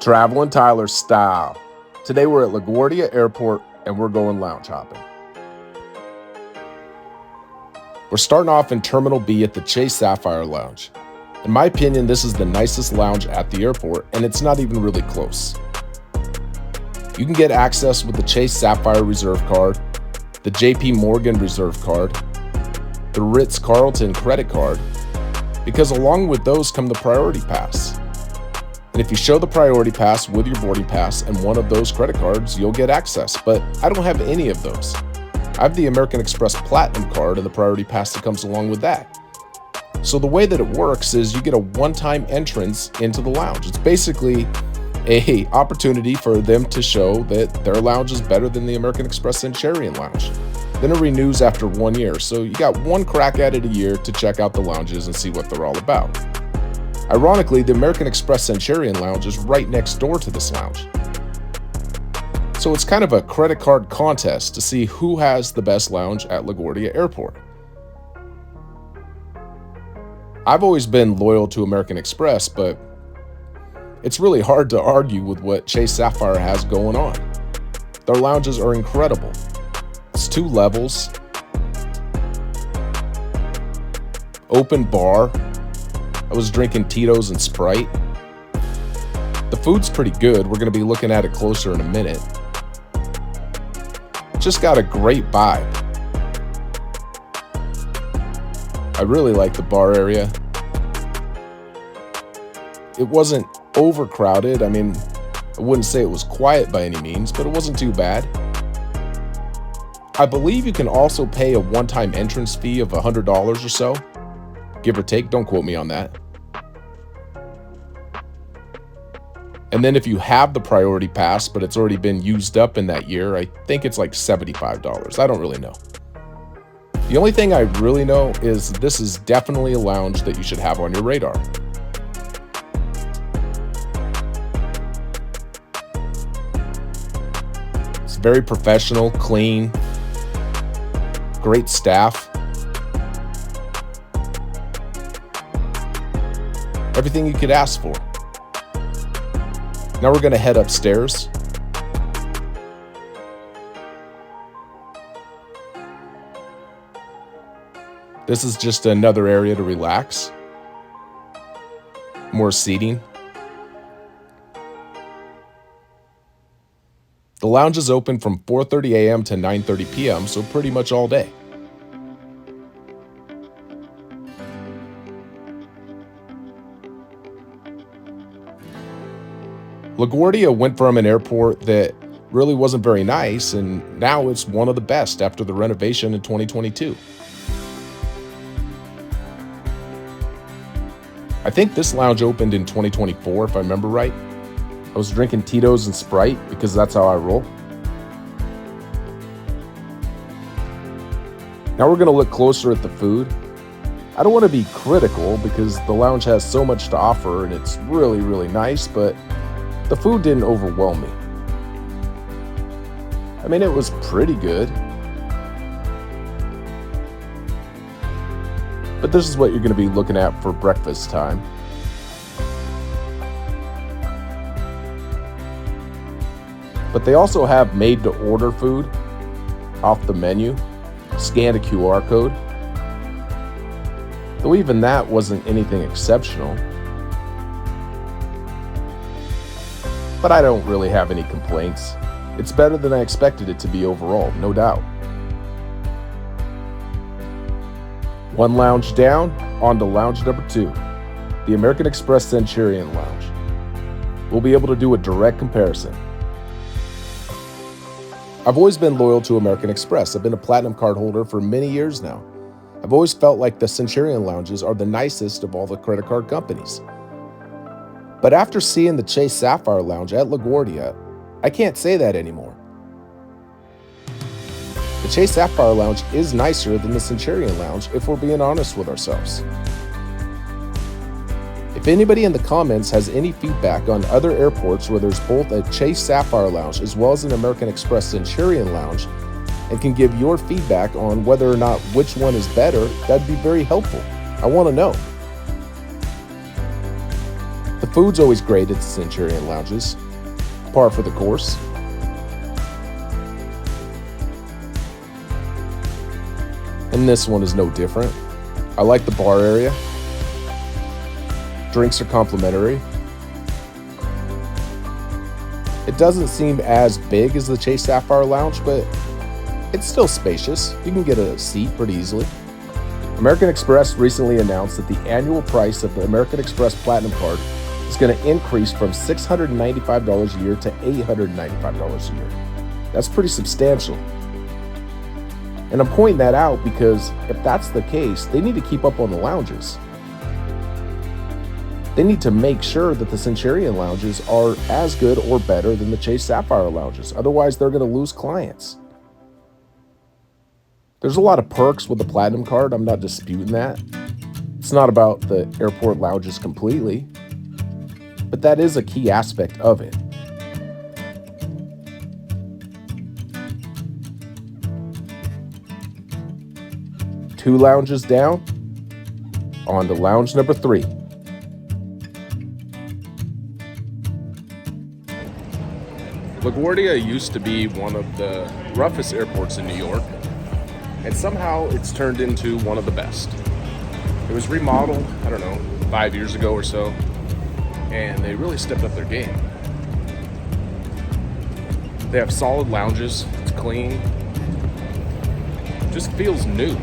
Traveling Tyler style. Today we're at LaGuardia Airport and we're going lounge hopping. We're starting off in Terminal B at the Chase Sapphire Lounge. In my opinion, this is the nicest lounge at the airport, and it's not even really close. You can get access with the Chase Sapphire Reserve card, the JP Morgan Reserve card, the Ritz-Carlton credit card, because along with those come the Priority Pass. And if you show the Priority Pass with your boarding pass and one of those credit cards, you'll get access, but I don't have any of those. I have the American Express Platinum card and the Priority Pass that comes along with that. So the way that it works is you get a one-time entrance into the lounge. It's basically an opportunity for them to show that their lounge is better than the American Express Centurion lounge. Then it renews after 1 year, so you got one crack at it a year to check out the lounges and see what they're all about. Ironically, the American Express Centurion lounge is right next door to this lounge. So it's kind of a credit card contest to see who has the best lounge at LaGuardia Airport. I've always been loyal to American Express, but it's really hard to argue with what Chase Sapphire has going on. Their lounges are incredible. It's 2 levels, open bar. I was drinking Tito's and Sprite. The food's pretty good. We're going to be looking at it closer in a minute. Just got a great vibe. I really like the bar area. It wasn't overcrowded. I mean, I wouldn't say it was quiet by any means, but it wasn't too bad. I believe you can also pay a one-time entrance fee of $100 or so, give or take. Don't quote me on that. And then if you have the Priority Pass, but it's already been used up in that year, I think it's like $75. I don't really know. The only thing I really know is this is definitely a lounge that you should have on your radar. It's very professional, clean, great staff. Everything you could ask for. Now we're going to head upstairs. This is just another area to relax. More seating. The lounge is open from 4:30 a.m. to 9:30 p.m., so pretty much all day. LaGuardia went from an airport that really wasn't very nice, and now it's one of the best after the renovation in 2022. I think this lounge opened in 2024, if I remember right. I was drinking Tito's and Sprite because that's how I roll. Now we're going to look closer at the food. I don't want to be critical because the lounge has so much to offer and it's really, really nice, but the food didn't overwhelm me. I mean, it was pretty good. But this is what you're going to be looking at for breakfast time. But they also have made-to-order food off the menu. Scan a QR code. Though even that wasn't anything exceptional. But I don't really have any complaints. It's better than I expected it to be overall, no doubt. One lounge down, on to lounge number 2, the American Express Centurion lounge. We'll be able to do a direct comparison. I've always been loyal to American Express. I've been a Platinum card holder for many years now. I've always felt like the Centurion lounges are the nicest of all the credit card companies. But after seeing the Chase Sapphire Lounge at LaGuardia, I can't say that anymore. The Chase Sapphire Lounge is nicer than the Centurion Lounge if we're being honest with ourselves. If anybody in the comments has any feedback on other airports where there's both a Chase Sapphire Lounge as well as an American Express Centurion Lounge and can give your feedback on whether or not which one is better, that'd be very helpful. I want to know. The food's always great at the Centurion lounges, par for the course. And this one is no different. I like the bar area. Drinks are complimentary. It doesn't seem as big as the Chase Sapphire Lounge, but it's still spacious. You can get a seat pretty easily. American Express recently announced that the annual price of the American Express Platinum Card is going to increase from $695 a year to $895 a year. That's pretty substantial. And I'm pointing that out because if that's the case, they need to keep up on the lounges. They need to make sure that the Centurion lounges are as good or better than the Chase Sapphire lounges. Otherwise, they're going to lose clients. There's a lot of perks with the Platinum Card. I'm not disputing that. It's not about the airport lounges completely, but that is a key aspect of it. Two lounges down, on to lounge number 3. LaGuardia used to be one of the roughest airports in New York, and somehow it's turned into one of the best. It was remodeled, 5 years ago or so, and they really stepped up their game. They have solid lounges, it's clean, it just feels new.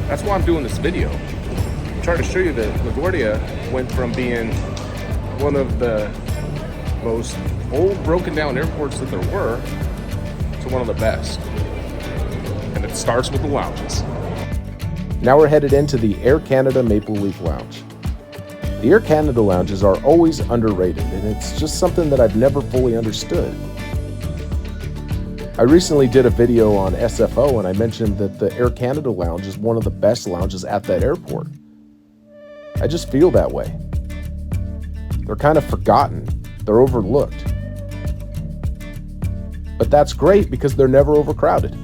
That's why I'm doing this video. I'm trying to show you that LaGuardia went from being one of the most old, broken down airports that there were to one of the best. And it starts with the lounges. Now we're headed into the Air Canada Maple Leaf Lounge. The Air Canada lounges are always underrated, and it's just something that I've never fully understood. I recently did a video on SFO, and I mentioned that the Air Canada lounge is one of the best lounges at that airport. I just feel that way. They're kind of forgotten. They're overlooked. But that's great because they're never overcrowded.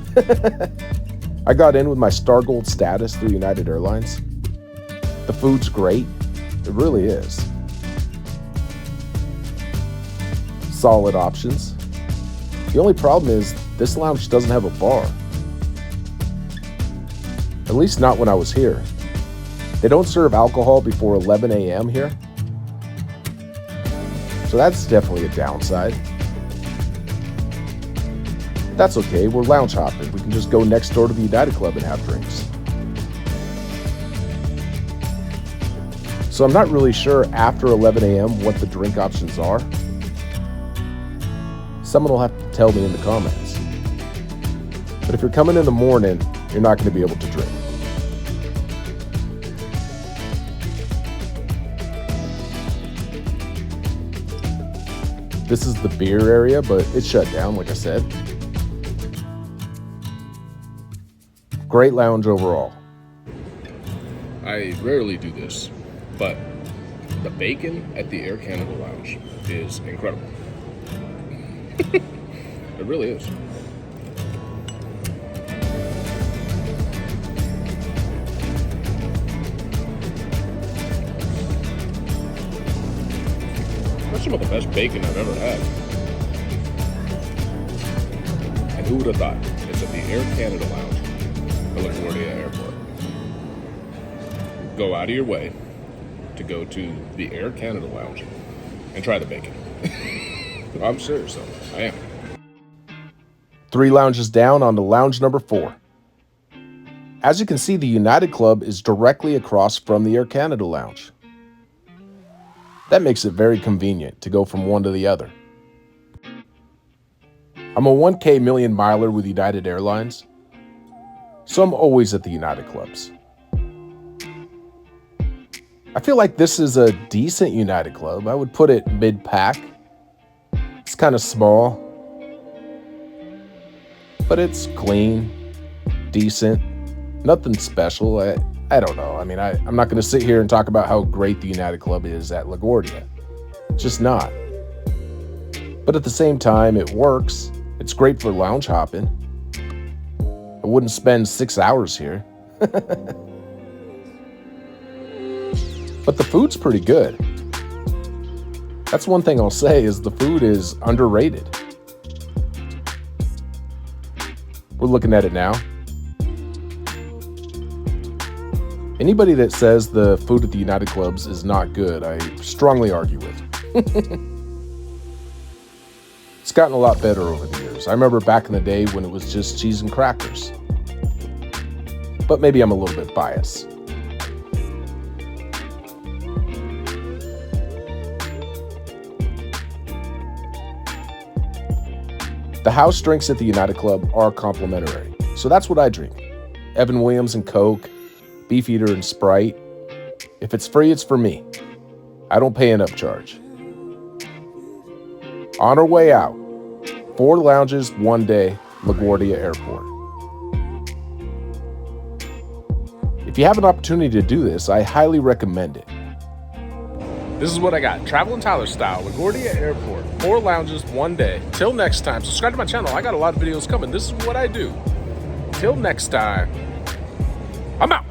I got in with my Star Gold status through United Airlines. The food's great. It really is. Solid options. The only problem is this lounge doesn't have a bar. At least not when I was here. They don't serve alcohol before 11 a.m. here. So that's definitely a downside. That's okay, we're lounge hopping. We can just go next door to the United Club and have drinks. So I'm not really sure after 11 a.m. what the drink options are. Someone will have to tell me in the comments. But if you're coming in the morning, you're not going to be able to drink. This is the beer area, but it's shut down, like I said. Great lounge overall. I rarely do this, but the bacon at the Air Canada Lounge is incredible. It really is. That's some of the best bacon I've ever had. And who would have thought? It's at the Air Canada Lounge at LaGuardia Airport. Go out of your way to go to the Air Canada Lounge and try the bacon. I'm serious though, I am. 3 lounges down on to lounge number 4. As you can see, the United Club is directly across from the Air Canada Lounge. That makes it very convenient to go from one to the other. I'm a 1K million miler with United Airlines, so I'm always at the United Clubs. I feel like this is a decent United Club. I would put it mid-pack. It's kind of small, but it's clean, decent, nothing special. I don't know. I mean, I'm not going to sit here and talk about how great the United Club is at LaGuardia. It's just not. But at the same time, it works. It's great for lounge hopping. I wouldn't spend 6 hours here. But the food's pretty good. That's one thing I'll say is the food is underrated. We're looking at it now. Anybody that says the food at the United Clubs is not good, I strongly argue with. It's gotten a lot better over the years. I remember back in the day when it was just cheese and crackers. But maybe I'm a little bit biased. The house drinks at the United Club are complimentary, so that's what I drink. Evan Williams and Coke, Beefeater and Sprite. If it's free, it's for me. I don't pay an upcharge. On our way out, 4 lounges, 1 day, LaGuardia Airport. If you have an opportunity to do this, I highly recommend it. This is what I got. Travel and Tyler style, LaGuardia Airport. 4 lounges, 1 day. Till next time, subscribe to my channel. I got a lot of videos coming. This is what I do. Till next time, I'm out.